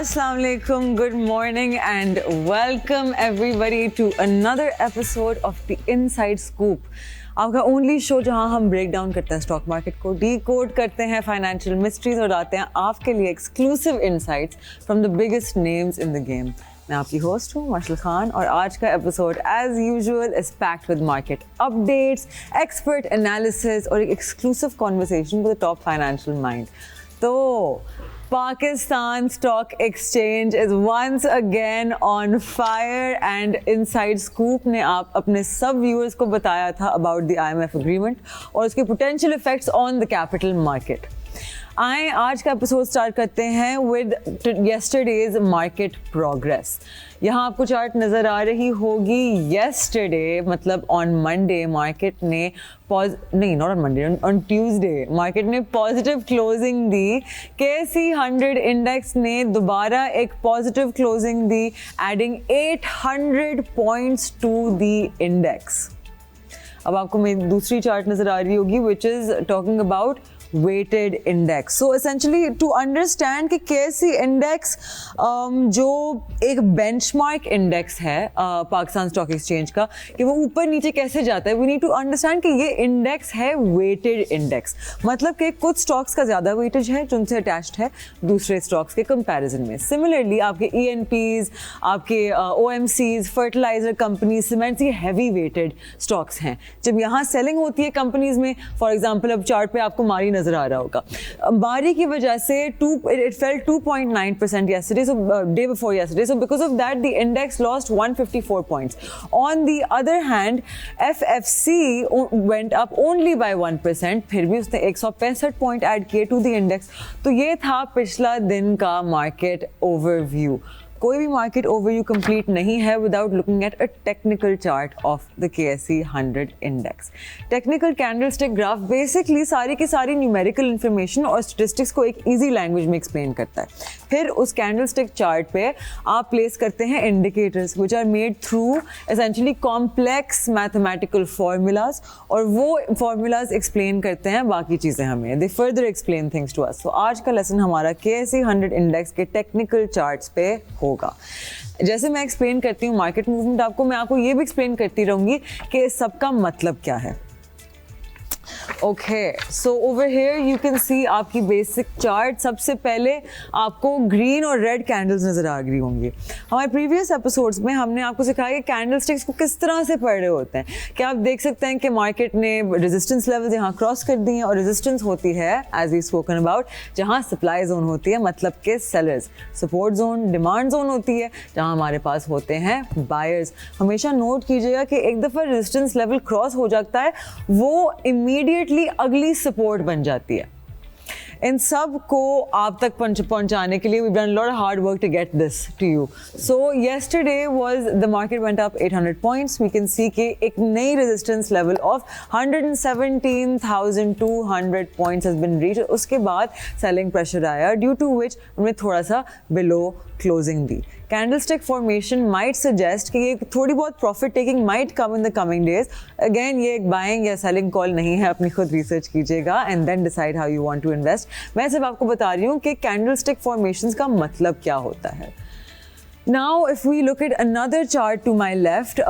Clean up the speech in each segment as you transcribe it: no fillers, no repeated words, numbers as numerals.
Assalamu alaikum, good morning and welcome everybody to another episode of the Inside Scoop. आपका only show जहां हम break down करते हैं stock market को, decode करते हैं फाइनेंशियल मिस्ट्रीज और लाते हैं आपके लिए exclusive insights from the biggest names in the game. मैं आपकी होस्ट हूँ मार्शल खान और आज का episode as usual is packed with market updates, expert analysis और एक exclusive conversation with the top financial mind. तो Pakistan Stock Exchange is once again on fire and Inside Scoop ने आप अपने सब व्यूअर्स को बताया था about the IMF agreement और उसके potential effects on the capital market. आए आज का एपिसोड स्टार्ट करते हैं विद येस्टरडेज मार्केट प्रोग्रेस. यहाँ आपको चार्ट नज़र आ रही होगी. येस्टरडे मतलब ऑन मंडे मार्केट ने not on Monday, on Tuesday market ने पॉजिटिव क्लोजिंग दी. KSE 100 इंडेक्स ने दोबारा एक पॉजिटिव क्लोजिंग दी, adding 800 points to the index. अब आपको मेरी दूसरी चार्ट नज़र आ रही होगी which is talking about weighted index. So essentially to understand कि KSE index जो एक benchmark index है पाकिस्तान स्टॉक एक्सचेंज का, कि वो ऊपर नीचे कैसे जाता है, we need to understand कि ये index है weighted index. मतलब कि कुछ stocks का ज़्यादा weightage है जो उनसे attached है दूसरे stocks के comparison में. Similarly आपके ENPs, आपके OMCs, fertilizer companies, cements, ये heavy weighted stocks हैं. जब यहाँ selling होती है companies में, for example अब चार्ट पे आपको मारी नजर आ रहा होगा, बारी की वजह से it fell 2.9% yesterday, so day before yesterday, so because of that the index lost 154 points. On the other hand FFC went up only by 1%, फिर भी उसने 165 पॉइंट ऐड किए टू द इंडेक्स. तो ये था पिछला दिन का मार्केट ओवरव्यू. कोई भी मार्केट ओवरव्यू कंप्लीट नहीं है without looking at a technical chart of the KSE 100 index. Technical candlestick graph basically सारी की सारी न्यूमेरिकल इंफॉर्मेशन और स्टैटिस्टिक्स को एक इजी लैंग्वेज में एक्सप्लेन करता है. फिर उस कैंडलस्टिक चार्ट पे आप प्लेस करते हैं indicators which are made through essentially complex mathematical formulas, और वो फार्मूलाज एक्सप्लेन करते हैं बाकी चीज़ें हमें, they further explain things to us. तो आज का लेसन हमारा KSE 100 इंडेक्स के टेक्निकल चार्ट्स पे होगा. जैसे मैं एक्सप्लेन करती हूँ मार्केट मूवमेंट आपको, मैं आपको ये भी एक्सप्लेन करती रहूँगी कि सबका मतलब क्या है. Okay, so over here you can see आपकी बेसिक चार्ट. सबसे पहले आपको ग्रीन और रेड कैंडल्स नज़र आ रही होंगी. हमारे प्रीवियस एपिसोड्स में हमने आपको सिखाया कि कैंडल स्टिक्स को किस तरह से पढ़ रहे होते हैं. कि आप देख सकते हैं कि मार्केट ने रेजिस्टेंस लेवल्स यहाँ क्रॉस कर दी हैं, और रेजिस्टेंस होती है एज वी स्पोकन अबाउट जहाँ सप्लाई जोन होती है, मतलब के sellers. Support zone demand zone होती है जहाँ हमारे पास होते हैं बायर्स. हमेशा नोट कीजिएगा कि एक दफ़ा रेजिस्टेंस लेवल क्रॉस हो जाता है वो इमीडिएटली अगली सपोर्ट बन जाती है. इन सब को आप तक पहुंचाने के लिए we've done a lot of hard work to get this to you. So yesterday was the market went up 800 points. We can see कि एक नई resistance level of 117,200 points has been reached. उसके बाद selling pressure आया, due to which हमने थोड़ा सा below closing दी. Candlestick formation might suggest कि ये थोड़ी बहुत profit taking might come in the coming days. Again ये एक buying या selling call नहीं है, अपनी खुद research कीजिएगा and then decide how you want to invest. मैं सिर्फ आपको बता रही हूँ कि candlestick formations का मतलब क्या होता है. Now, if we look at another chart to my left,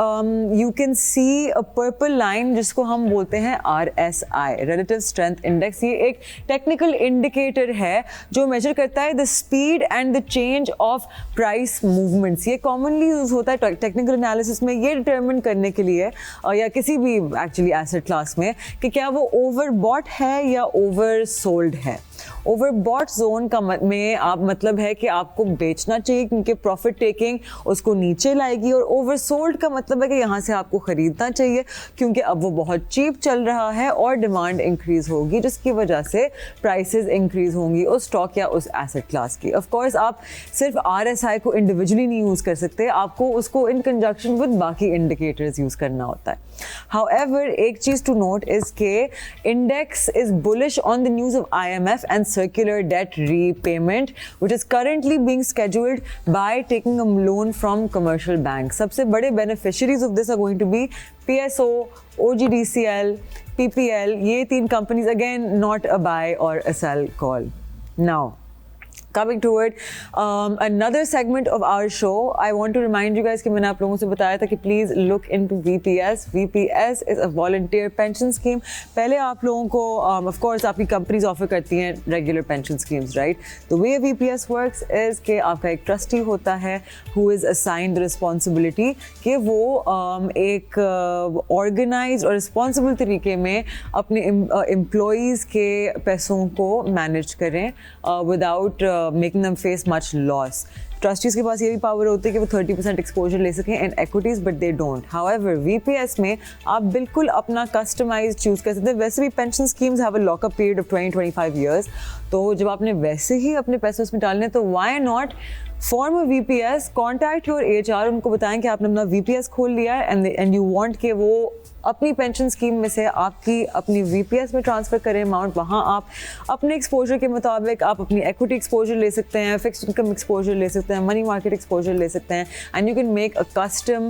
you can see a purple line जिसको हम बोलते हैं RSI, Relative Strength Index. ये एक technical indicator है जो measure करता है the speed and the change of price movements. ये commonly use होता है technical analysis में ये determine करने के लिए या किसी भी actually asset class में कि क्या वो overbought है या oversold है. ओवरबॉट जोन का में आप मतलब है कि आपको बेचना चाहिए क्योंकि प्रॉफिट टेकिंग उसको नीचे लाएगी, और ओवरसोल्ड का मतलब है कि यहाँ से आपको ख़रीदना चाहिए क्योंकि अब वो बहुत चीप चल रहा है और डिमांड इंक्रीज़ होगी जिसकी वजह से प्राइसेस इंक्रीज़ होंगी उस स्टॉक या उस एसेट क्लास की. ऑफ कोर्स आप सिर्फ RSI को इंडिविजुअली नहीं यूज़ कर सकते, आपको उसको इन कंजक्शन विद बाकी इंडिकेटर्स यूज़ करना होता है. However, एक चीज़ टू नोट इज़ के index is bullish on the news of IMF and circular debt repayment, which is currently being scheduled by taking a loan from commercial banks. सबसे बड़े beneficiaries of this are going to be PSO, OGDCL, PPL. ये तीन companies, again not a buy or a sell call. Now coming to it, another segment of our show. I want to remind you guys कि मैंने आप लोगों से बताया था कि please look into VPS. VPS is a volunteer pension scheme. पहले आप लोगों को of course आपकी companies offer करती हैं regular pension schemes, right? The way VPS works is कि आपका एक trustee होता है who is assigned the responsibility कि वो एक organized और responsible तरीके में अपने employees के पैसों को manage करें without making them face much loss. Trustees के पास ये भी पावर होती है कि वो 30% एक्सपोजर ले सकें इन equities, but they don't. However, VPS में आप बिल्कुल अपना कस्टमाइज चूज कर सकते हैं. वैसे भी pension schemes have a lockup period of 20-25 years. तो जब आपने वैसे ही अपने पैसे उसमें डालने तो why not form a VPS, contact your HR, उनको बताएं कि आपने अपना VPS खोल लिया है and you want कि वो अपनी पेंशन स्कीम में से आपकी अपनी VPS में ट्रांसफ़र करें अमाउंट. वहाँ आप अपने एक्सपोजर के मुताबिक आप अपनी इक्विटी एक्सपोजर ले सकते हैं, फिक्स्ड इनकम एक्सपोजर ले सकते हैं, मनी मार्केट एक्सपोजर ले सकते हैं and you can make a custom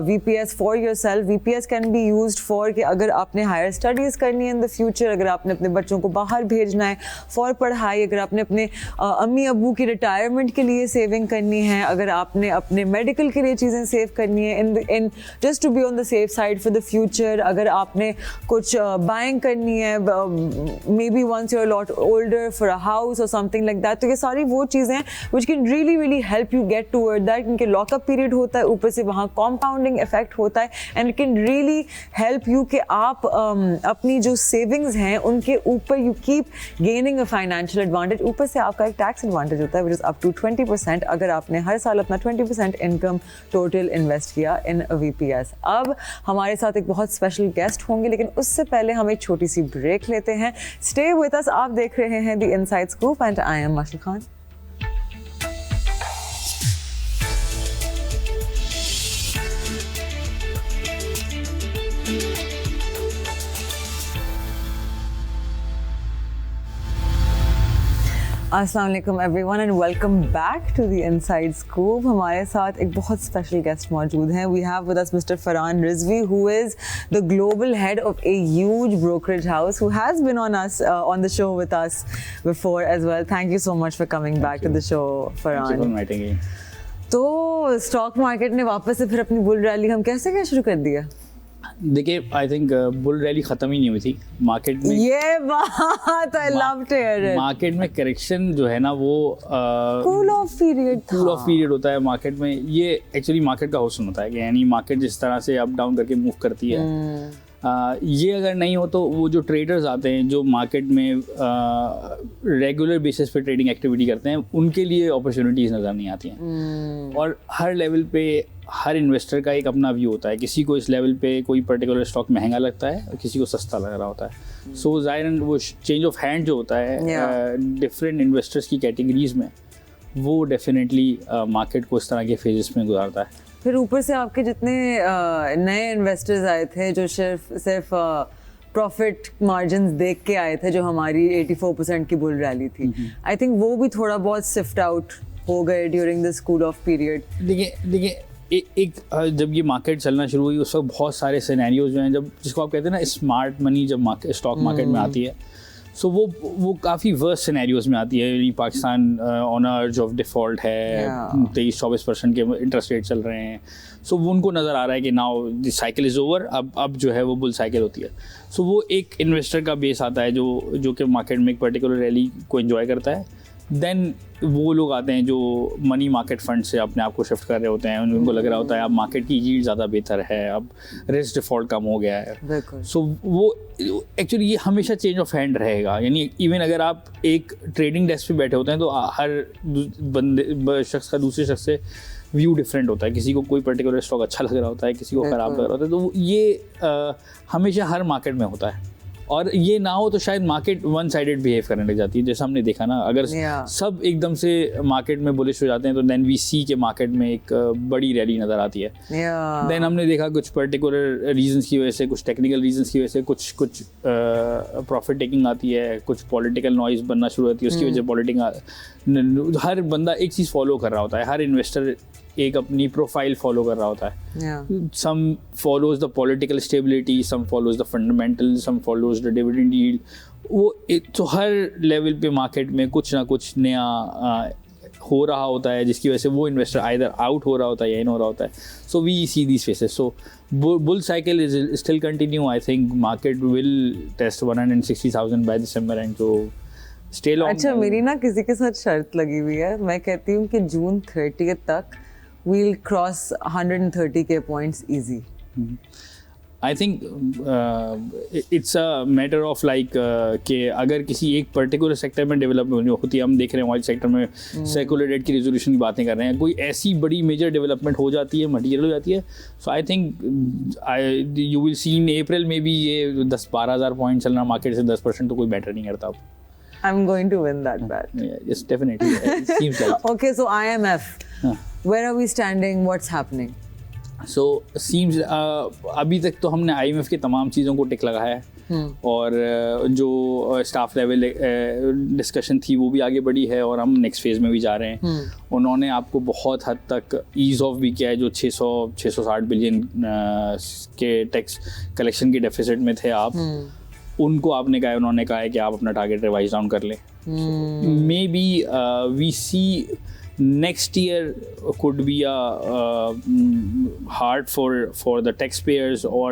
VPS for yourself. VPS can be used for कि अगर आपने हायर स्टडीज़ करनी है इन द फ्यूचर, अगर आपने अपने बच्चों को बाहर भेजना है फॉर पढ़ाई, अगर आपने अपने अम्मी अबू की रिटायरमेंट के लिए सेविंग करनी है, अगर आपने अपने मेडिकल के लिए चीज़ें सेव करनी है in just to be on the safe side for the future. अगर आपने कुछ बाइंग करनी है maybe once you are lot older for a house और समथिंग लाइक दैट, तो ये सारी वो चीज़ें हैं which can really really help you get toward that. इनके लॉकअप पीरियड होता है, ऊपर से वहाँ कॉम्पाउंडिंग इफेक्ट होता है and it can really help you कि आप अपनी जो सेविंग्स हैं उनके ऊपर you keep gaining a financial advantage. ऊपर से आपका एक टैक्स एडवांटेज होता है विच इज़ अप टू 20% अगर आपने हर साल अपना 20% इनकम टोटल इन्वेस्ट किया इन VPS. अब हमारे साथ एक बहुत स्पेशल गेस्ट होंगे, लेकिन उससे पहले हम एक छोटी सी ब्रेक लेते हैं. Stay with us. आप देख रहे हैं the inside scoop and I am Mashal Khan. अस्सलाम वालेकुम everyone and welcome back to the inside scoop. हमारे साथ एक बहुत स्पेशल गेस्ट मौजूद हैं. We have with us mister Farhan Rizvi who is the global head of a huge brokerage house who has been on the show with us before as well. Thank you so much for coming back to the show Farhan. तो stock market ने वापस से फिर अपनी bull rally हम कैसे क्या शुरू कर दिया? देखिए आई थिंक बुल रैली ख़त्म ही नहीं हुई थी मार्केट में. ये बात I love to hear it. Market में करेक्शन जो है ना वो कूल ऑफ पीरियड होता है मार्केट में. ये एक्चुअली मार्केट का हुस्न होता है कि यानी मार्केट जिस तरह से अप डाउन करके मूव करती है ये अगर नहीं हो तो वो जो ट्रेडर्स आते हैं जो मार्केट में रेगुलर बेसिस पे ट्रेडिंग एक्टिविटी करते हैं उनके लिए अपॉर्चुनिटीज़ नज़र नहीं आती हैं. और हर लेवल पे हर इन्वेस्टर का एक अपना व्यू होता है. किसी को इस लेवल पे कोई पर्टिकुलर स्टॉक महंगा लगता है और किसी को सस्ता लग रहा होता है. सो ज़ाहिरन वो चेंज ऑफ हैंड जो होता है डिफरेंट इन्वेस्टर्स की कैटेगरीज में वो डेफिनेटली मार्केट को इस तरह के फेजेस में गुजारता है. फिर ऊपर से आपके जितने नए इन्वेस्टर्स आए थे जो सिर्फ प्रॉफिट मार्जिन्स देख के आए थे, जो हमारी 84% की बुल रैली थी, आई थिंक वो भी थोड़ा बहुत सिफ्ट आउट हो गए during the cool off period. देखिए एक जब ये मार्केट चलना शुरू हुई उस वक्त बहुत सारे सिनेरियोज जो हैं जब जिसको आप कहते हैं ना स्मार्ट मनी जब स्टॉक मार्केट में आती है सो वो काफ़ी वर्स्ट सिनेरियोज में आती है. यानी पाकिस्तान ऑन अर्ज ऑफ डिफ़ॉल्ट है, 23-24% के इंटरेस्ट रेट चल रहे हैं. सो वो उनको नज़र आ रहा है कि now the cycle is over, अब जो है वो बुल साइकिल होती है. सो वो एक इन्वेस्टर का बेस आता है जो कि मार्केट में एक पर्टिकुलर रैली को एंजॉय करता है. देन वो लोग आते हैं जो मनी मार्केट फंड से अपने आप को शिफ्ट कर रहे होते हैं. उनको लग रहा होता है अब मार्केट की यील्ड ज़्यादा बेहतर है, अब रिस्क डिफ़ॉल्ट कम हो गया है. सो वो एक्चुअली ये हमेशा चेंज ऑफ हैंड रहेगा. यानी इवन अगर आप एक ट्रेडिंग डेस्क पे बैठे होते हैं तो हर शख्स का दूसरे शख्स से व्यू डिफरेंट होता है. किसी को कोई पर्टिकुलर स्टॉक अच्छा लग रहा होता है, किसी को ख़राब लग रहा होता है. तो ये हमेशा हर मार्केट में होता है. और ये ना हो तो शायद मार्केट वन साइडेड बिहेव करने लग जाती है. जैसा हमने देखा ना अगर सब एकदम से मार्केट में बुलिश हो जाते हैं तो देन वी सी के मार्केट में एक बड़ी रैली नज़र आती है. देन हमने देखा कुछ पर्टिकुलर रीजंस की वजह से, कुछ टेक्निकल रीजंस की वजह से कुछ प्रॉफिट टेकिंग आती है, कुछ पॉलिटिकल नॉइज़ बनना शुरू होती है. उसकी वजह से पॉलिटिकल हर बंदा एक चीज़ फॉलो कर रहा होता है, हर इन्वेस्टर एक अपनी प्रोफाइल फॉलो कर रहा होता है. Some follows the political stability, some follows the fundamental, some follows the dividend yield. तो हर लेवल पे मार्केट में कुछ ना कुछ नया हो रहा होता है, जिसकी वजह से वो इन्वेस्टर आइदर आउट हो रहा होता है या इन हो रहा होता है. So we see these phases. So bull cycle is still continue. I think market will test 160,000 by December and so stay long. अच्छा, मेरी ना किसी के साथ शर्त लगी हुई है. मैं कहती हूँ कि जून 30 तक we'll cross 130k points easy. I think it's a matter of like कि अगर किसी एक पर्टिकुलर सेक्टर में डेवलपमेंट होती है, हम देख रहे हैं ऑयल सेक्टर में सेकुलर डेट की रिजोल्यूशन की बातें कर रहे हैं, कोई ऐसी बड़ी मेजर डेवलपमेंट हो जाती है, मटीरियल हो जाती है, so I think you will see in April में भी ये 10-12 हज़ार पॉइंट चलना मार्केट से 10% तो कोई मैटर नहीं करता अब. I'm going to win that bet. Yes, definitely. It seems like. Okay, so IMF. Where are we standing? What's happening? So seems अभी तक तो हमने IMF के तमाम चीज़ों को टिक लगाया है और जो स्टाफ लेवल डिस्कशन थी वो भी आगे बढ़ी है और हम नेक्स्ट फेज़ में भी जा रहे हैं. उन्होंने आपको बहुत हद तक ईज़ ऑफ भी किया है. जो 660 बिलियन के टैक्स कलेक्शन के डेफिसिट में थे आप, उनको आपने कहा, उन्होंने कहा है कि आप अपना टारगेट रिवाइज डाउन कर लें. Maybe we see next year could be hard for the taxpayers or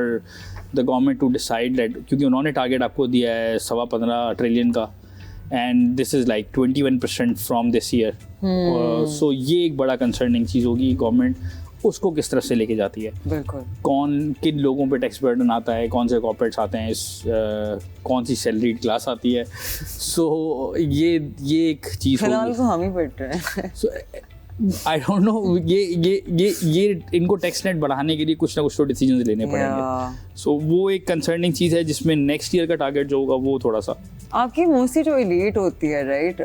the government to decide that, क्योंकि उन्होंने टारगेट आपको दिया है 15.25 ट्रिलियन का and this is like 21% from this year. So ये एक बड़ा कंसर्निंग चीज़ होगी. गवर्नमेंट उसको किस तरह से लेके जाती है, बिल्कुल किन लोगों पे टैक्स बर्डन आता है, कौन से कॉर्पोरेट्स आते हैं, कौन सी सैलरी क्लास आती है. सो ये एक चीज़ फिलहाल तो हम ही बैठ रहे हैं. सो आई डोंट नो, ये इनको टैक्स नेट बढ़ाने के लिए कुछ ना कुछ तो डिसीजंस लेने पड़ेंगे. सो वो एक कंसर्निंग चीज़ है जिसमें नेक्स्ट ईयर का टारगेट जो होगा वो थोड़ा सा आपकी मोस्टली जो एलीट होती है, राइट,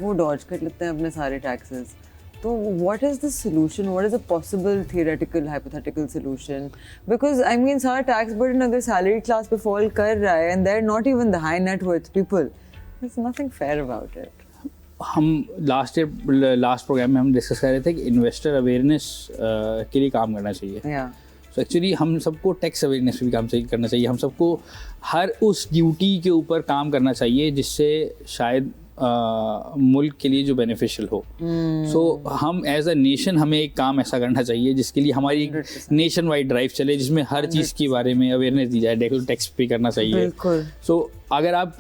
वो डॉज कर लेते हैं अपने सारे टैक्सेस. तो what is the solution? What is a possible theoretical, hypothetical solution? Because I mean, सारा tax burden अगर salary class पे fall कर रहा है and they're not even the high net worth people, there's nothing fair about it. हम last programme में हम discuss कर रहे थे कि इन्वेस्टर अवेयरनेस के लिए काम करना चाहिए. सो एक्चुअली हम सबको टैक्स अवेयरनेस पे भी काम करना चाहिए. हम सबको हर उस ड्यूटी के ऊपर काम करना चाहिए जिससे शायद मुल्क के लिए जो बेनिफिशियल हो. सो हम एज अ नेशन हमें एक काम ऐसा करना चाहिए जिसके लिए हमारी नेशन वाइड ड्राइव चले, जिसमें हर चीज़ के बारे में अवेयरनेस दी जाए. टैक्स पे करना चाहिए. सो अगर आप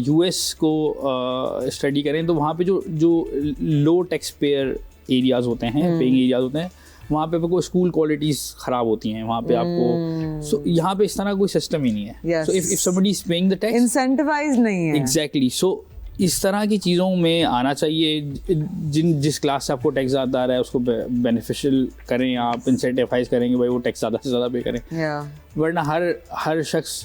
US को स्टडी करें तो वहाँ पे जो लो टैक्स पेयर एरियाज़ होते हैं, पेइंग एरियाज़ होते हैं, वहाँ पे आपको स्कूल क्वालिटीज़ ख़राब होती हैं वहाँ पे आपको. सो यहाँ पे इस तरह कोई सिस्टम ही नहीं है. So if somebody is paying the tax, incentivize नहीं है. एग्जैक्टली. सो इस तरह की चीज़ों में आना चाहिए. जिस क्लास से आपको टैक्स ज़्यादा आ रहा है उसको बेनिफिशियल करें, आप इंसेंटिवाइज करेंगे भाई वो टैक्स ज़्यादा से ज़्यादा पे करें. वरना हर शख्स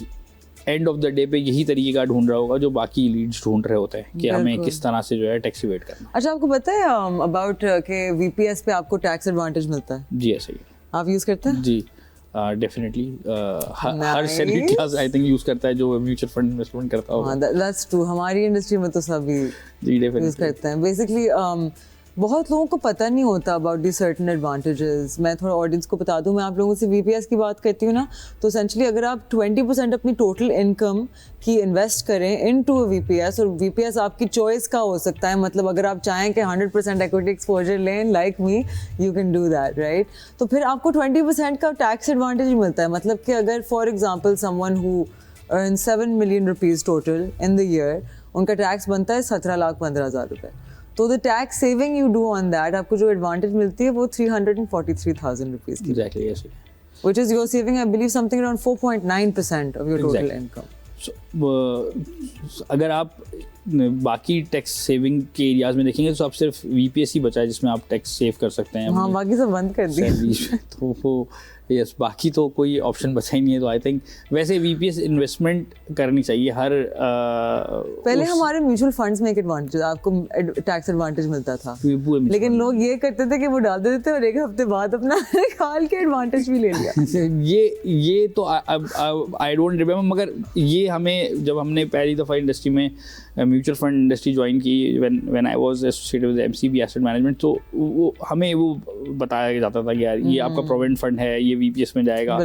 एंड ऑफ द डे पे यही तरीके का ढूंढ रहा होगा जो बाकी लीड्स ढूंढ रहे होते हैं कि हमें किस तरह से जो है टैक्स इवेट करना. अच्छा, आपको पता है अबाउट के VPS पे आपको टैक्स एडवांटेज मिलता है? जी ऐसा ही. आप यूज़ करते हैं? जी डेफिनेटली. हर salary class I think use करता है जो म्यूचुअल फंड इन्वेस्टमेंट करता होगा. That's true. हमारी इंडस्ट्री में तो सभी यूज़ करते हैं. बेसिकली बहुत लोगों को पता नहीं होता अबाउट दी सर्टन एडवांटेजेस. मैं थोड़ा ऑडियंस को बता दूं, मैं आप लोगों से VPS की बात करती हूँ ना, तो एसेंशली अगर आप 20% अपनी टोटल इनकम की इन्वेस्ट करें इनटू VPS, और VPS आपकी चॉइस का हो सकता है, मतलब अगर आप चाहें कि 100% इक्विटी एक्सपोजर लें like me, you can do that, right. तो फिर आपको 20% का टैक्स एडवांटेज मिलता है. मतलब कि अगर for example someone who earn 7 million rupees total in the year, उनका टैक्स बनता है 17,15,000 रुपये. तो the tax saving you do on that, आपको जो एडवांटेज मिलती है वो 343,000 रुपीज़ की. Exactly yes. Which is your saving I believe something around 4.9% of your total income. अगर आप बाकी टैक्स सेविंग के एरियाज में देखेंगे तो आप सिर्फ VPS ही बचा है जिसमें आप टैक्स सेव कर सकते हैं. हाँ, बाकी सब बंद कर दिए. तो वो यस, बाकी तो कोई ऑप्शन बचा ही नहीं है. तो आई थिंक वैसे VPS इन्वेस्टमेंट करनी चाहिए हर पहले हमारे म्यूचुअल फंड्स में एक एडवांटेज, आपको टैक्स एडवांटेज मिलता था, लेकिन लोग ये करते थे कि वो डाल देते थे और एक हफ्ते बाद अपना निकाल के एडवांटेज भी ले लिया. ये तो आई डोंट रिमेम्बर, मगर ये हमें जब हमने पहली दफ़ा इंडस्ट्री में म्यूचुअल फंड इंडस्ट्री ज्वाइन की, when I was associated with MCB asset management, तो वो हमें वो बताया जाता था कि यार ये आपका प्रोविडेंट फंड है, ये वीपीएस में जाएगा,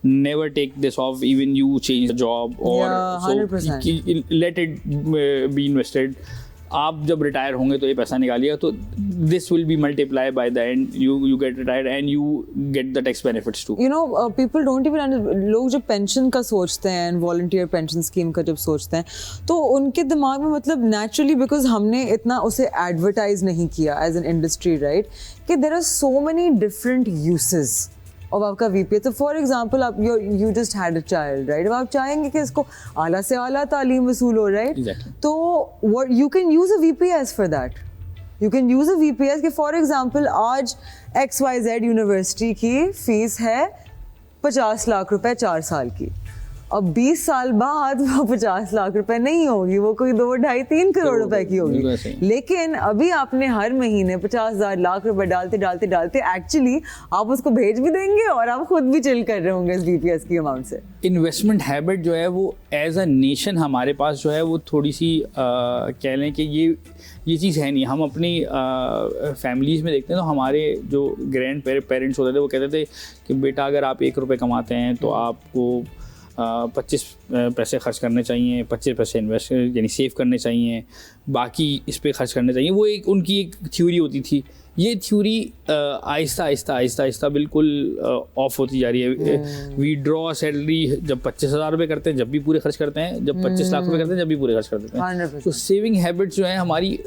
never take this off, even you change job, और लेट इट बी इन्वेस्टेड, आप जब रिटायर होंगे तो ये पैसा निकालिएगा, तो this will be multiply by the end you get retired and you get the tax benefits too. You know people don't even, लोग जब पेंशन का सोचते हैं, वॉलंटियर पेंशन स्कीम का जब सोचते हैं, तो उनके दिमाग में मतलब नेचुरली, बिकॉज हमने इतना उसे एडवर्टाइज नहीं किया एज एन इंडस्ट्री, राइट, कि there are so many different uses अब आपका वीपीएस। तो फॉर एग्जांपल आप you just had a child, right, अब आप चाहेंगे कि इसको आला से आला तालीम वसूल हो, राइट, तो what you can use a VPS for that, you can use a VPS कि फॉर एग्जांपल आज XYZ यूनिवर्सिटी की फीस है 50 लाख रुपए 4 साल की, अब 20 साल बाद वो 50 लाख रुपए नहीं होगी, वो कोई 2, 2.5, 3 करोड़ रुपए की होगी, लेकिन अभी आपने हर महीने 50,000 लाख रुपए डालते एक्चुअली आप उसको भेज भी देंगे और आप खुद भी चिल कर रहे होंगे इस बीपीएस की अमाउंट से। इन्वेस्टमेंट हैबिट जो है वो एज अ नेशन हमारे पास जो है वो थोड़ी सी कह लें कि ये चीज़ है नहीं। हम अपनी फैमिलीज़ में देखते हैं तो हमारे जो ग्रैंड पेरेंट्स होते थे वो कहते थे कि बेटा अगर आप 1 रुपये कमाते हैं तो आपको 25 पैसे खर्च करने चाहिए, 25 पैसे इन्वेस्ट यानी सेव करने चाहिए, बाकी इस पे खर्च करने चाहिए। वो एक उनकी एक थ्योरी होती थी। ये थ्योरी आहिस्ता बिल्कुल ऑफ होती जा रही है। वी ड्रॉ सैलरी जब 25,000 रुपये करते हैं जब भी पूरे खर्च करते हैं, जब 25 लाख रुपये करते हैं जब भी पूरे खर्च कर देते हैं। तो सेविंग हैबिट्स जो है हमारी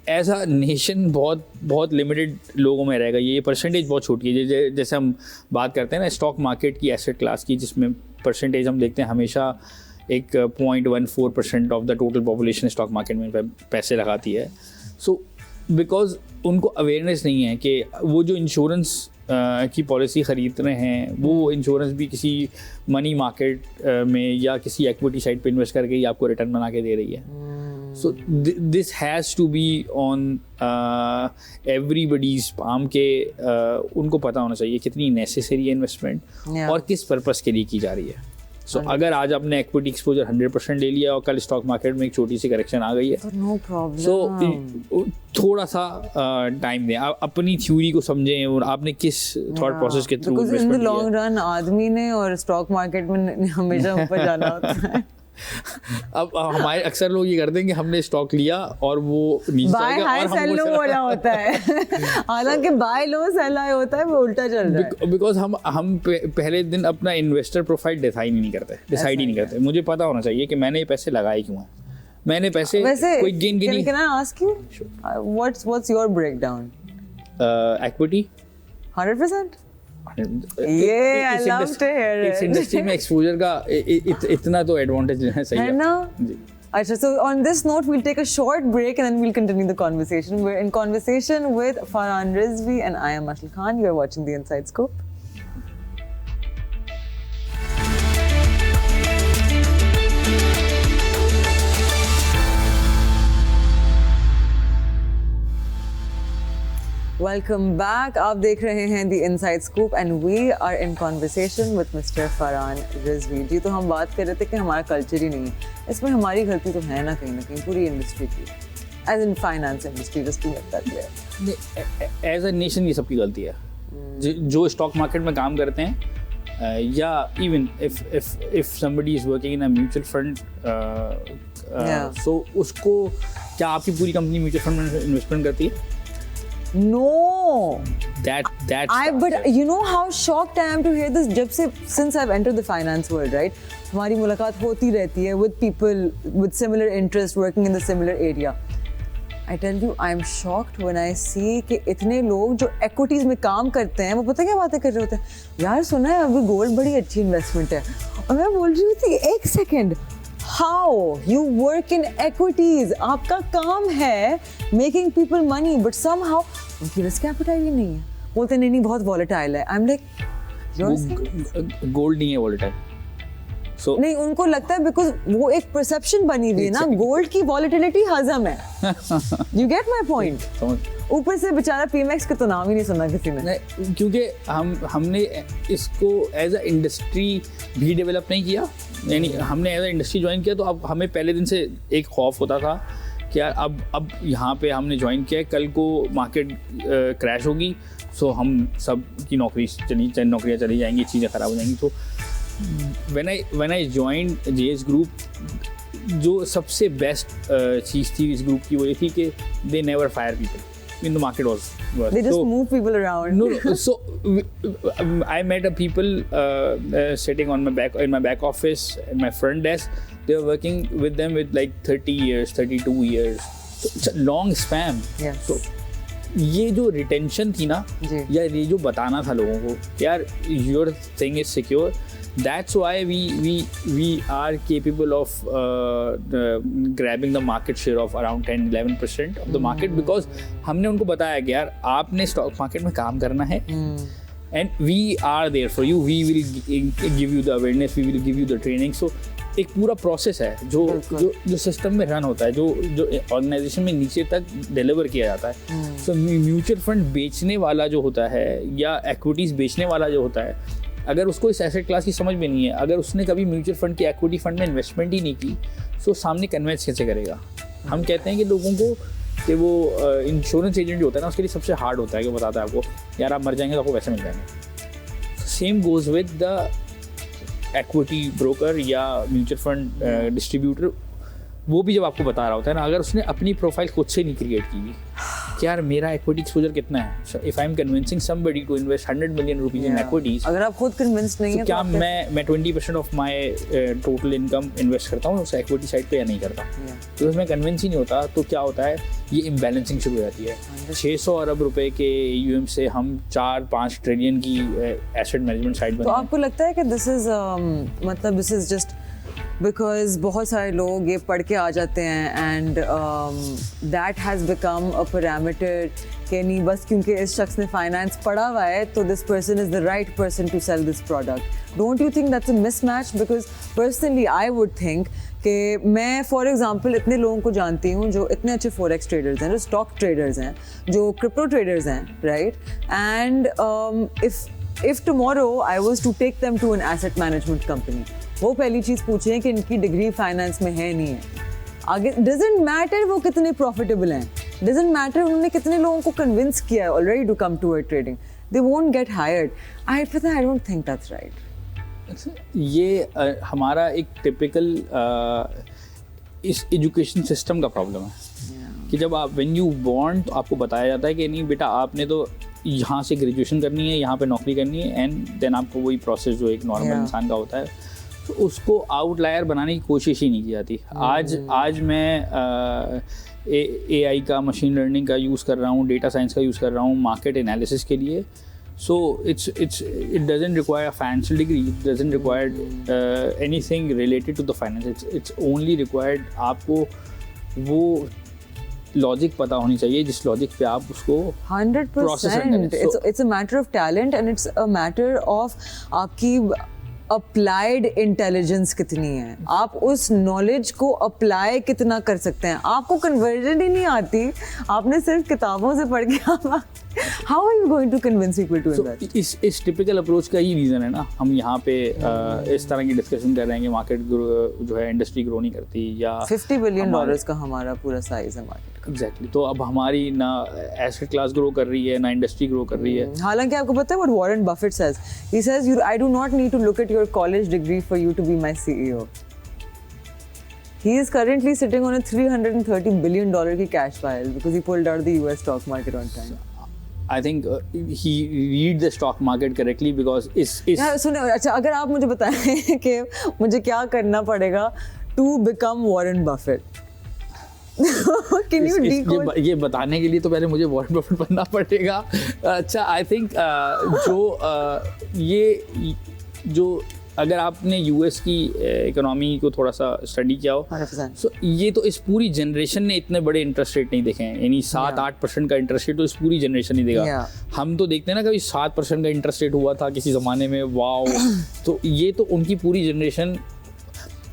एज अ नेशन बहुत लिमिटेड लोगों में रहेगा। ये परसेंटेज बहुत छोटी है। जैसे हम बात करते हैं ना स्टॉक मार्केट की, एसेट क्लास की, जिसमें परसेंटेज हम देखते हैं हमेशा एक 0.14% of the total population stock market में पैसे लगाती है। सो बिकॉज उनको अवेयरनेस नहीं है कि वो जो इंश्योरेंस की पॉलिसी ख़रीद रहे हैं वो इंश्योरेंस भी किसी मनी मार्केट में या किसी एक्विटी साइट पे इन्वेस्ट करके ही आपको रिटर्न बना के दे रही है। So this has to be on everybody's palm के उनको पता होना चाहिए कितनी नेसेसरी है इन्वेस्टमेंट और किस पर्पस के लिए की जा रही है। So अगर आज आपने इक्विटी एक्सपोजर 100% ले लिया और कल स्टॉक मार्केट में एक छोटी सी करेक्शन आ गई है, no problem. So थोड़ा सा टाइम दें, अपनी थ्योरी को समझें और आपने किस थॉट प्रोसेस के through in the long run आदमी ने और स्टॉक मार्केट में हमेशा ऊपर जाना होता है। अब हमारे अक्सर लोग ये करते हैं कि हमने स्टॉक लिया और वो नीचे बाय हाई सेल लो बोला होता है, हालांकि बाय लो सेल हाई होता है, वो उल्टा चल रहा है। बिकॉज हम पहले दिन अपना इन्वेस्टर प्रोफाइल डिसाइड ही नहीं करते। मुझे पता होना चाहिए कि मैंने ये पैसे लगाए क्यों हैं, मैंने पैसे कोई गेन की नहीं। Can I ask you what's your breakdown? Equity 100%। Yeah, I love to hear it. इस इंडस्ट्री में एक्सपोजर का इतना तो एडवांटेज लेना चाहिए, है ना? अच्छा, so on this note, we'll take a short break and then we'll continue the conversation. We're in conversation with Farhan Rizvi and I am Ashil Khan. You are watching The Inside Scoop. Welcome back. आप देख रहे हैं The Inside Scoop and we are in conversation with Mr. Farhan Rizvi. जी, तो हम बात कर रहे थे कि हमारा कल्चर ही नहीं है, इसमें हमारी गलती तो है ना कहीं पूरी इंडस्ट्री की, as in finance industry, just to make that clear. As a nation ये सबकी गलती है जो स्टॉक मार्केट में काम करते हैं, या even if somebody is working in a mutual fund, so उसको क्या आपकी पूरी कंपनी म्यूचुअल फंड में इन्वेस्टमेंट करती है? No. But you know how shocked I am to hear this. Since I've entered the finance world, right? हमारी मुलाकात होती रहती है with people with similar interest working in the similar area. I tell you, I am shocked when I see कि इतने लोग जो equities में काम करते हैं वो पता क्या बातें कर रहे होते हैं, यार सुना है अभी गोल्ड बड़ी अच्छी इन्वेस्टमेंट है, और मैं बोल रही हूँ थी एक second, How you work in equities? आपका काम है making people money, but somehow उनकी risk appetite ही नहीं है। बोलते नहीं बहुत volatile है। I'm like, गोल्ड नहीं है volatile, So नहीं, उनको लगता है बिकॉज वो एक परसेप्शन बनी हुई है ना, गोल्ड की वॉलेटिलिटी हजम है. You get my point. ऊपर से बेचारा पीएमएक्स का तो नाम ही नहीं सुना किसी ने. नहीं, क्योंकि हमने इसको एज अ इंडस्ट्री भी डेवलप नहीं किया. यानी हमने एज अ इंडस्ट्री ज्वाइन किया तो अब हमें पहले दिन से एक खौफ होता था कि यार अब यहाँ पे हमने ज्वाइन किया है, कल को मार्केट क्रैश होगी, सो हम सब की नौकरियाँ चली जाएंगी, चीज़ें ख़राब हो जाएंगी. तो when I joined JS Group, जो सबसे बेस्ट चीज़ थी इस ग्रुप की वो ये थी कि they never fire people in the market was worse. They just move people around. No, so I met a people sitting on in my back office, in my front desk. They were working with them with like 30 years, 32 years. So it's a long span. Yes. So ये जो retention थी ना, या ये जो बताना था लोगों को यार your thing is secure, that's why we are capable of grabbing the market share of around 10-11% of the market, because हमने उनको बताया कि यार आपने स्टॉक मार्केट में काम करना है and we are there for you, we will give you the awareness, we will give you the training. So एक पूरा प्रोसेस है जो सिस्टम में रन होता है, जो ऑर्गेनाइजेशन में नीचे तक डिलीवर किया जाता है. सो म्यूचुअल फंड बेचने वाला जो होता है या एक्विटीज़ बेचने वाला जो होता है, अगर उसको इस एसेट क्लास की समझ में नहीं है, अगर उसने कभी म्यूचुअल फंड की एक्विटी फंड में इन्वेस्टमेंट ही नहीं की, तो सामने कन्वेंस कैसे करेगा. हम कहते हैं कि लोगों को कि वो इंश्योरेंस एजेंट जो होता है ना, उसके लिए सबसे हार्ड होता है कि बताता है आपको यार आप मर जाएंगे तो आपको पैसे मिल जाएंगे. Same goes with the equity broker या म्यूचुअल फंड डिस्ट्रीब्यूटर. वो भी जब आपको बता रहा होता है ना, अगर उसने अपनी प्रोफाइल खुद से नहीं क्रिएट की हुई कि यार मेरा एक्विटी एक्सपोजर कितना है, if I am convincing somebody to invest 100 million rupees in equities, अगर आप खुद कन्विंस्ड नहीं है तो क्या मैं 20% of my total income invest करता हूँ उस एक्विटी साइड पे या नहीं करता. तो उसमें कन्विंस ही नहीं होता तो क्या होता है, ये इम्बैलेंसिंग शुरू हो जाती है. 600 अरब रुपए के AUM से हम 4-5 ट्रिलियन की एसेट मैनेजमेंट साइड. तो आपको लगता है कि दिस इज जस्ट बिकॉज बहुत सारे लोग ये पढ़ के आ जाते हैं and that has become a parameter कि नहीं बस क्योंकि इस शख्स ने फाइनेंस पढ़ा हुआ है तो this person is the right person to sell this product. Don't you think that's a mismatch? Because personally I would think कि मैं फॉर एग्जांपल इतने लोगों को जानती हूँ जो इतने अच्छे फॉरेक्स ट्रेडर्स हैं, जो स्टॉक ट्रेडर्स हैं, जो क्रिप्टो ट्रेडर्स हैं, right? And if tomorrow I was to take them to an asset management company, वो पहली चीज़ पूछें कि इनकी डिग्री फाइनेंस में है नहीं है. आगे डजेंट मैटर वो कितने प्रॉफिटेबल हैं, डजेंट मैटर उन्होंने कितने लोगों को कन्विंस किया है already to come to trading, they won't get hired. I don't think that's right. ये हमारा एक टिपिकल इस एजुकेशन सिस्टम का प्रॉब्लम है कि जब आप व्हेन यू बॉर्न तो आपको बताया जाता है कि नहीं बेटा आपने तो यहाँ से ग्रेजुएशन करनी है, यहाँ पे नौकरी करनी है, एंड देन आपको वही प्रोसेस जो एक नॉर्मल इंसान का होता है, तो उसको आउटलायर बनाने की कोशिश ही नहीं की जाती. आज मैं AI का, मशीन लर्निंग का यूज़ कर रहा हूँ, डेटा साइंस का यूज़ कर रहा हूँ मार्केट एनालिसिस के लिए. सो it doesn't require a financial degree, it doesn't require anything related to the finance. It's only required आपको वो लॉजिक पता होनी चाहिए जिस लॉजिक पे आप उसको 100%. It's a matter of talent and it's a matter of आपकी अप्लाइड इंटेलिजेंस कितनी है, आप उस नॉलेज को अप्लाई कितना कर सकते हैं. आपको कन्वर्जन ही नहीं आती, आपने सिर्फ किताबों से पढ़ के how are you going to convince people to invest? इस टिपिकल अप्रोच का ही रीज़न है ना हम यहाँ पे इस तरह की डिस्कशन कर रहे हैं कि मार्केट जो है इंडस्ट्री ग्रो नहीं करती, या $50 बिलियन का हमारा पूरा साइज है मार्केट. एग्जैक्टली. तो अब हमारी ना एसेट क्लास ग्रो कर रही है ना इंडस्ट्री ग्रो कर रही है. हालांकि आपको पता है what Warren Buffett says, he says I do not need to look at your college degree for you to be my CEO. He is currently sitting on a $330 billion की cash pile because he pulled out the US stock market on time. I think he read the stock market correctly because सुने, अच्छा अगर आप मुझे बताएं कि मुझे क्या करना पड़ेगा to become Warren Buffett. Can you decode? ये बताने के लिए तो पहले मुझे वॉरेन बफेट बनना पड़ेगा. अच्छा आई थिंक जो अगर आपने US की इकोनॉमी को थोड़ा सा स्टडी किया हो, 100%. सो ये तो इस पूरी जनरेशन ने इतने बड़े इंटरेस्ट रेट नहीं देखे हैं. यानी 7-8% का इंटरेस्ट रेट तो इस पूरी जनरेशन नहीं देगा. हम तो देखते हैं ना कभी 7% का इंटरेस्ट रेट हुआ था किसी ज़माने में, वाओ. तो ये तो उनकी पूरी जनरेशन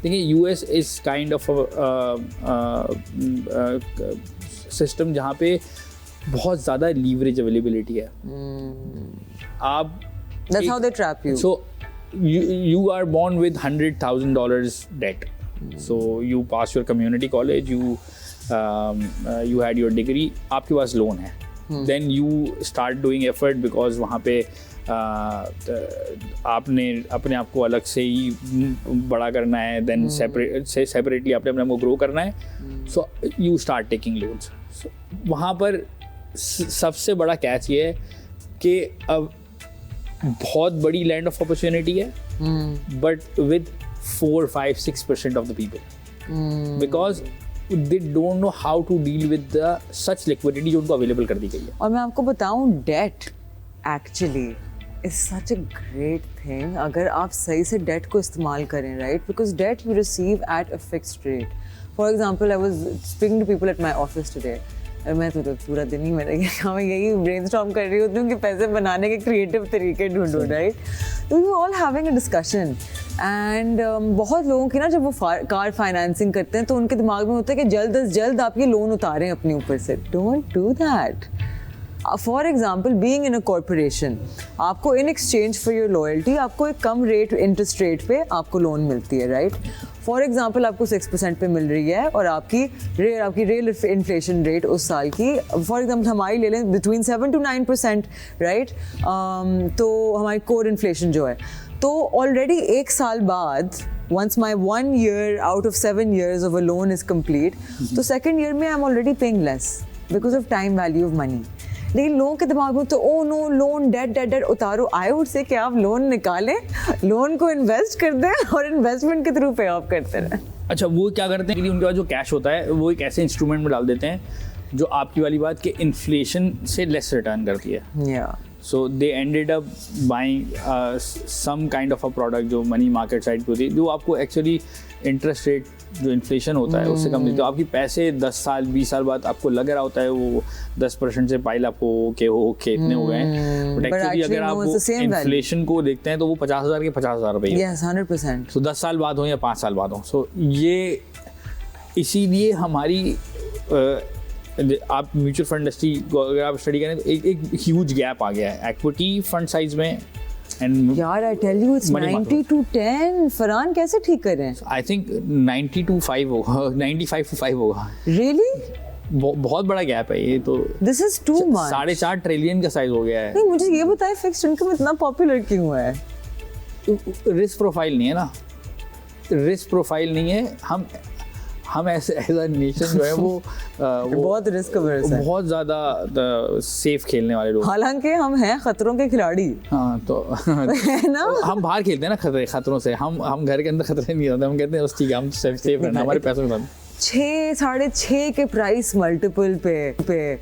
देखिए US is kind of system जहाँ पे बहुत ज़्यादा लीवरेज अवेलेबिलिटी है। आप That's how they trap you. So you are born with $100,000 debt. So you pass your community college, you had your degree, आपके पास लोन है। Then you start doing effort because वहाँ पे आपने अपने आप को अलग से ही बड़ा करना है। Then separately आपने अपने आप को grow करना है। So you start taking loans. So वहाँ पर सबसे बड़ा कैच ये है कि अब बहुत बड़ी लैंड ऑफ अपॉर्चुनिटी है, but with 4-5-6% of the people, because they don't know how to deal with the such liquidity जो उनको अवेलेबल कर दी गई है। और मैं आपको बताऊं, debt actually is such a great thing अगर आप सही से डेट को इस्तेमाल करें, right? Because debt you receive at a fixed rate. For example, I was speaking to people at my office today. मैं तो पूरा दिन ही मेरे मैं यही ब्रेनस्टॉर्म कर रही होती हूँ कि पैसे बनाने के क्रिएटिव तरीके ढूंढो, राइट? तो we all having a discussion and बहुत लोगों की ना, जब वो कार फाइनेंसिंग करते हैं तो उनके दिमाग में होता है कि जल्द अज जल्द आप ये लोन उतारें अपने ऊपर से। Don't do that. For example, being in a corporation, आपको in exchange for your loyalty आपको एक कम रेट इंटरेस्ट रेट पे आपको लोन मिलती है, राइट? फॉर एग्जाम्पल, आपको 6% पे मिल रही है और आपकी रियल इन्फ्लेशन रेट उस साल की, फॉर एग्जाम्पल हमारी ले लें बिटवीन 7 to 9%, राइट? तो हमारी कोर इन्फ्लेशन जो है, तो ऑलरेडी एक साल बाद, once my 1 year out of 7 years of a loan is complete, तो सेकेंड ईयर में I am already paying less because of time value of money. लेकिन लोगों के दिमाग में तो ओ नो, लोन, डेट उतारो। आई वुड से कि आप लोन निकालें, लोन को इन्वेस्ट कर दें और इन्वेस्टमेंट के थ्रू पे ऑफ करते रहें। अच्छा, वो क्या करते हैं कि उनके पास जो कैश होता है वो एक ऐसे इंस्ट्रूमेंट में डाल देते हैं जो आपकी वाली बात कि इन्फ्लेशन से लेस रिटर्न करती है। So they ended up buying some kind of a product जो मनी मार्केट साइड पे होती है, जो आपको एक्चुअली इंटरेस्ट रेट जो इन्फ्लेशन होता है उससे कम देती है। तो आपकी पैसे 10 साल 20 साल बाद आपको लग रहा होता है वो 10% से पाइल अप हो के इतने हो गए हैं, बट एक्चुअली अगर आप वो इन्फ्लेशन को देखते हैं तो वो 50,000 के 50,000 रुपये। यस, 100%। सो 10 साल बाद हो या 5 साल बाद हो। सो ये इसीलिए हमारी आप म्यूचुअल फंड इंडस्ट्री को अगर आप स्टडी करें तो एक ह्यूज गैप आ गया है एक्विटी फंड साइज में। And यार, I tell you it's 90-10। Farhan कैसे ठीक करें? I think 90-5 होगा, 95-5 होगा। Really? बहुत बड़ा गैप है ये तो। This is too much। 4.5 trillion का साइज हो गया है। नहीं, मुझे ये बताएं फिक्स्ड इनकम इतना पॉपुलर क्यों है? रिस्क प्रोफाइल नहीं है ना, रिस्क प्रोफाइल नहीं है। हम ऐसे एज अ नेशन जो है वो बहुत रिस्क अवर्स है, बहुत ज़्यादा सेफ खेलने वाले लोग। हालांकि हम हैं खतरों के खिलाड़ी। हाँ, तो है ना? हम बाहर खेलते हैं ना खतरों से। हम घर के अंदर खतरे नहीं होते। हम कहते हैं ठीक है, हम सेफ रहना, हमारे पैसों के साथ। 6-6.5 के प्राइस मल्टीपल पे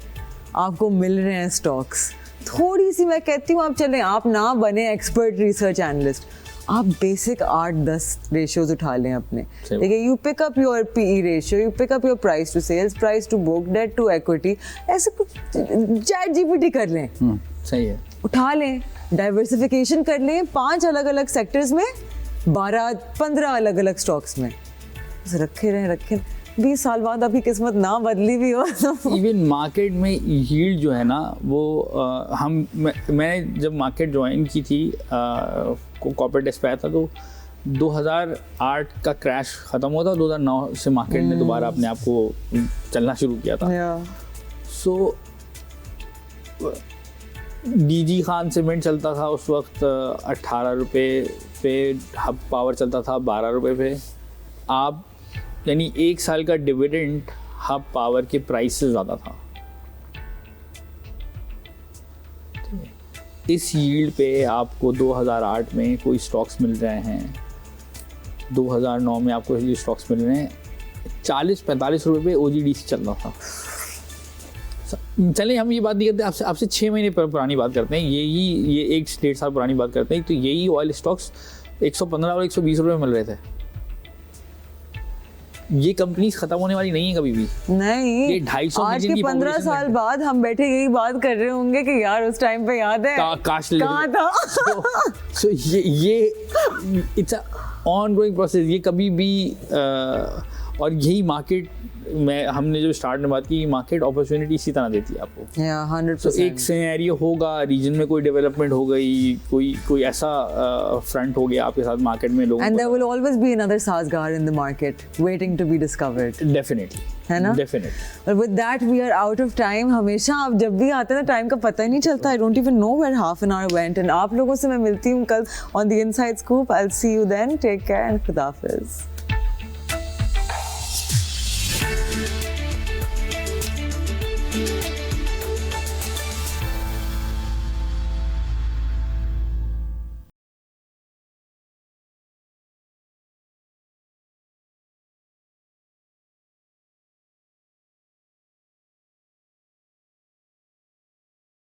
आपको मिल रहे हैं स्टॉक्स। थोड़ी सी मैं कहती हूँ, आप चलें, आप ना बने एक्सपर्ट रिसर्च एनालिस्ट, आप बेसिक 8-10 रेशियोज उठा लें अपने। देखिए, you pick up your PE ratio, you pick up your price to sales, price to book, debt to equity, ऐसे कुछ चैट जीपीटी कर लें। सही है, उठा लें, डाइवर्सिफिकेशन कर लें 5 अलग अलग सेक्टर्स में, 12-15 अलग अलग स्टॉक्स में रखे रहें। 20 साल बाद आपकी किस्मत ना बदली भी हो तो इवन मार्केट में यील्ड जो है ना वो मैं जब मार्केट ज्वाइन की थी कॉर्पोरेट डेस्क पे आया था तो 2008 का क्रैश ख़त्म हुआ था, 2009 से मार्केट ने दोबारा अपने आप को चलना शुरू किया था। सो डीजी खान सीमेंट चलता था उस वक्त 18 रुपये पे, हब पावर चलता था 12 रुपये पे। आप यानी 1 साल का डिविडेंड हब पावर के प्राइस से ज़्यादा था। इस यील्ड पे आपको 2008 में कोई स्टॉक्स मिल रहे हैं, 2009 में आपको ये स्टॉक्स मिल रहे हैं 40-45 रुपये पे OGDC चल रहा था। चलिए हम ये बात नहीं करते, आपसे 6 महीने पुरानी बात करते हैं, ये 1-1.5 साल पुरानी बात करते हैं। तो यही ऑयल स्टॉक्स 115 और 120 रुपये में मिल रहे थे। ये कंपनीज खत्म होने वाली नहीं है कभी भी। नहीं, ये 250 आज के 15 साल बाद हम बैठे यही बात कर रहे होंगे कि यार उस टाइम पे याद है काश कहाँ था। so ये इट्स ऑनगोइंग प्रोसेस, ये कभी भी और यही मार्केट में हमने जो स्टार्ट में बात की, मार्केट अपॉर्चुनिटी इसी तरह देती है आपको। 100%। एक सिनेरियो होगा, रीजन में कोई डेवलपमेंट हो गई, कोई ऐसा फ्रंट हो गया आपके साथ मार्केट में लोगों And there will always be another Sazgar in the market waiting to be discovered. Definitely, है ना? Definitely. But with that we are out of time. हमेशा आप जब भी आते हैं ना टाइम का पता ही नहीं चलता. I don't even know where half an hour went. And आप लोगों से मैं मिलती हूँ कल on the Inside Scoop. I'll see you then. Take care and Khuda Hafiz.